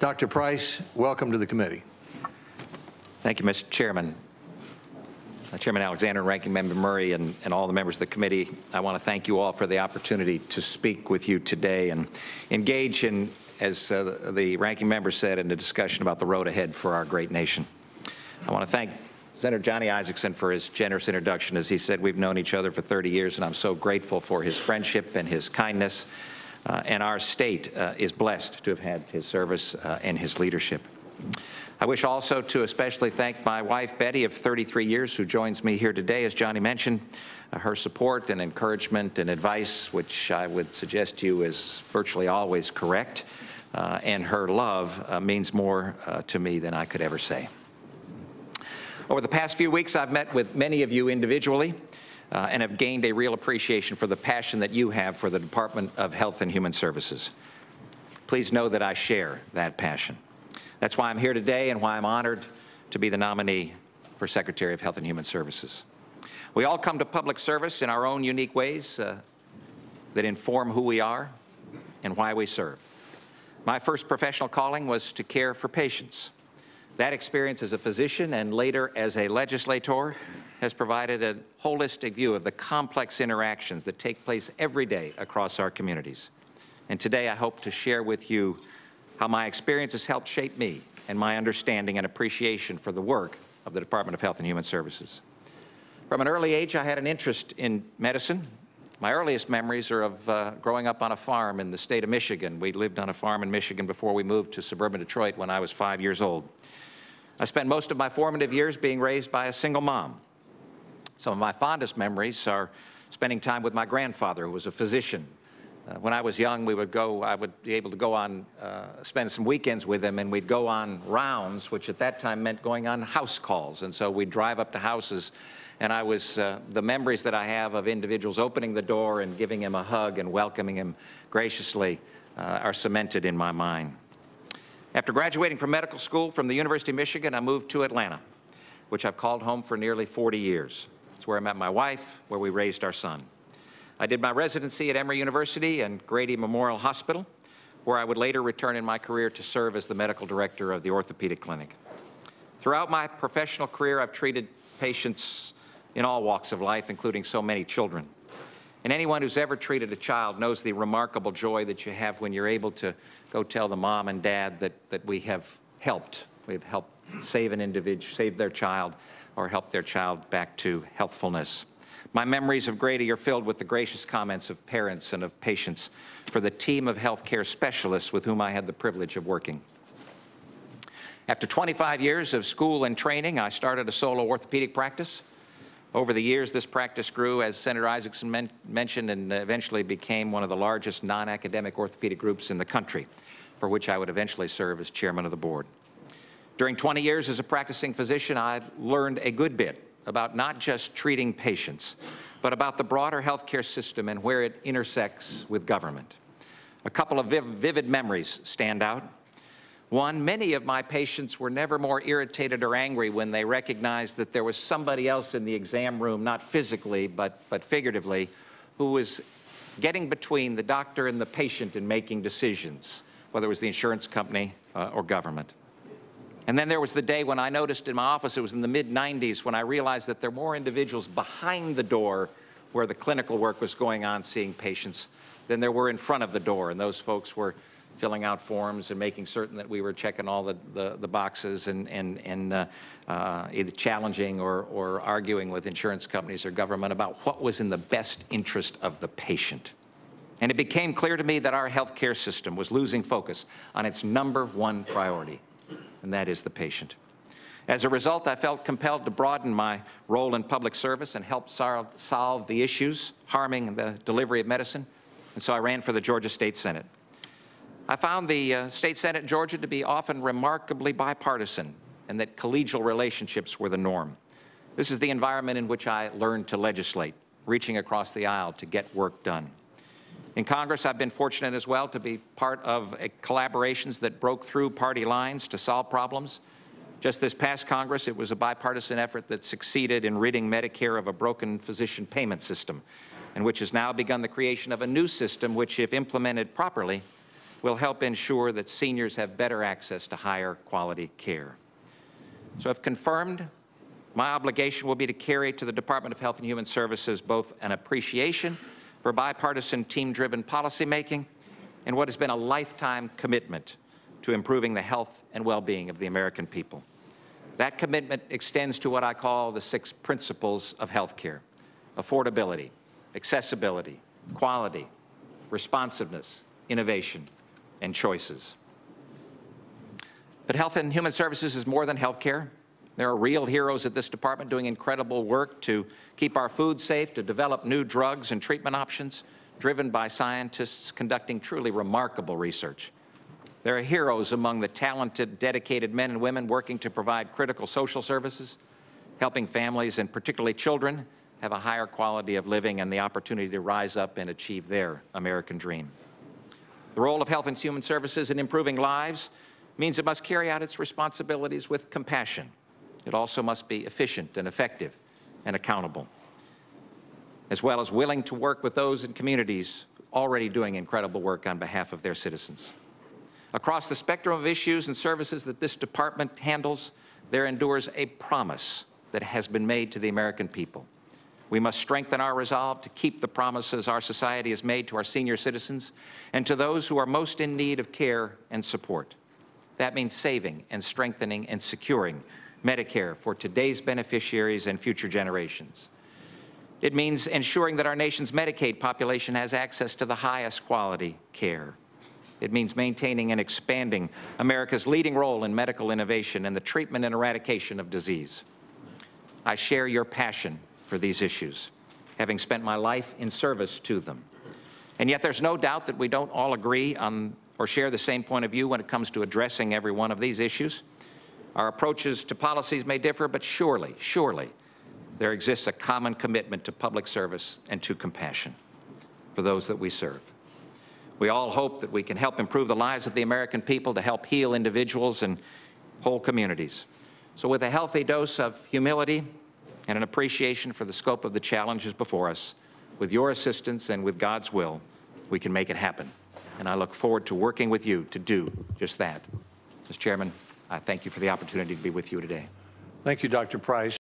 Dr. Price, welcome to the committee. Thank you, Mr. Chairman. Chairman Alexander, Ranking Member Murray, and all the members of the committee, I want to thank you all for the opportunity to speak with you today and engage in, as the Ranking Member said, in a discussion about the road ahead for our great nation. I want to thank Senator Johnny Isakson for his generous introduction. As he said, we've known each other for 30 years, and I'm so grateful for his friendship and his kindness. And our state is blessed to have had his service and his leadership. I wish also to especially thank my wife, Betty, of 33 years, who joins me here today. As Johnny mentioned, her support and encouragement and advice, which I would suggest to you is virtually always correct, and her love means more to me than I could ever say. Over the past few weeks, I've met with many of you individually and have gained a real appreciation for the passion that you have for the Department of Health and Human Services. Please know that I share that passion. That's why I'm here today and why I'm honored to be the nominee for Secretary of Health and Human Services. We all come to public service in our own unique ways that inform who we are and why we serve. My first professional calling was to care for patients. That experience as a physician and later as a legislator has provided a holistic view of the complex interactions that take place every day across our communities. And today I hope to share with you how my experience has helped shape me and my understanding and appreciation for the work of the Department of Health and Human Services. From an early age, I had an interest in medicine. My earliest memories are of growing up on a farm in the state of Michigan. We lived on a farm in Michigan before we moved to suburban Detroit when I was 5 years old. I spent most of my formative years being raised by a single mom. Some of my fondest memories are spending time with my grandfather, who was a physician. When I was young, I would be able to go on, spend some weekends with him, and we'd go on rounds, which at that time meant going on house calls. And so we'd drive up to houses, and the memories that I have of individuals opening the door and giving him a hug and welcoming him graciously are cemented in my mind. After graduating from medical school from the University of Michigan, I moved to Atlanta, which I've called home for nearly 40 years. It's where I met my wife, where we raised our son. I did my residency at Emory University and Grady Memorial Hospital, where I would later return in my career to serve as the medical director of the orthopedic clinic. Throughout my professional career, I've treated patients in all walks of life, including so many children. And anyone who's ever treated a child knows the remarkable joy that you have when you're able to go tell the mom and dad that we have helped. We've helped save an individual, save their child, or help their child back to healthfulness. My memories of Grady are filled with the gracious comments of parents and of patients for the team of healthcare specialists with whom I had the privilege of working. After 25 years of school and training, I started a solo orthopedic practice. Over the years, this practice grew, as Senator Isakson mentioned, and eventually became one of the largest non-academic orthopedic groups in the country, for which I would eventually serve as chairman of the board. During 20 years as a practicing physician, I learned a good bit about not just treating patients, but about the broader healthcare system and where it intersects with government. A couple of vivid memories stand out. One, many of my patients were never more irritated or angry when they recognized that there was somebody else in the exam room, not physically, but figuratively, who was getting between the doctor and the patient in making decisions, whether it was the insurance company or government. And then there was the day when I noticed in my office, it was in the mid-90s, when I realized that there were more individuals behind the door where the clinical work was going on seeing patients than there were in front of the door. And those folks were filling out forms and making certain that we were checking all the boxes and either challenging or arguing with insurance companies or government about what was in the best interest of the patient. And it became clear to me that our healthcare system was losing focus on its #1 priority, and that is the patient. As a result, I felt compelled to broaden my role in public service and help solve the issues harming the delivery of medicine, and so I ran for the Georgia State Senate. I found the State Senate in Georgia to be often remarkably bipartisan, and that collegial relationships were the norm. This is the environment in which I learned to legislate, reaching across the aisle to get work done. In Congress, I've been fortunate as well to be part of collaborations that broke through party lines to solve problems. Just this past Congress, it was a bipartisan effort that succeeded in ridding Medicare of a broken physician payment system, and which has now begun the creation of a new system which, if implemented properly, will help ensure that seniors have better access to higher quality care. So if confirmed, my obligation will be to carry to the Department of Health and Human Services both an appreciation for bipartisan team-driven policymaking and what has been a lifetime commitment to improving the health and well-being of the American people. That commitment extends to what I call the 6 principles of health care: affordability, accessibility, quality, responsiveness, innovation, and choices. But Health and Human Services is more than health care. There are real heroes at this department doing incredible work to keep our food safe, to develop new drugs and treatment options, driven by scientists conducting truly remarkable research. There are heroes among the talented, dedicated men and women working to provide critical social services, helping families, and particularly children, have a higher quality of living and the opportunity to rise up and achieve their American dream. The role of Health and Human Services in improving lives means it must carry out its responsibilities with compassion. It also must be efficient and effective and accountable, as well as willing to work with those in communities already doing incredible work on behalf of their citizens. Across the spectrum of issues and services that this department handles, there endures a promise that has been made to the American people. We must strengthen our resolve to keep the promises our society has made to our senior citizens and to those who are most in need of care and support. That means saving and strengthening and securing Medicare for today's beneficiaries and future generations. It means ensuring that our nation's Medicaid population has access to the highest quality care. It means maintaining and expanding America's leading role in medical innovation and the treatment and eradication of disease. I share your passion for these issues, having spent my life in service to them. And yet there's no doubt that we don't all agree on or share the same point of view when it comes to addressing every one of these issues. Our approaches to policies may differ, but surely, there exists a common commitment to public service and to compassion for those that we serve. We all hope that we can help improve the lives of the American people, to help heal individuals and whole communities. So with a healthy dose of humility and an appreciation for the scope of the challenges before us, with your assistance and with God's will, we can make it happen. And I look forward to working with you to do just that. Mr. Chairman, I thank you for the opportunity to be with you today. Thank you, Dr. Price.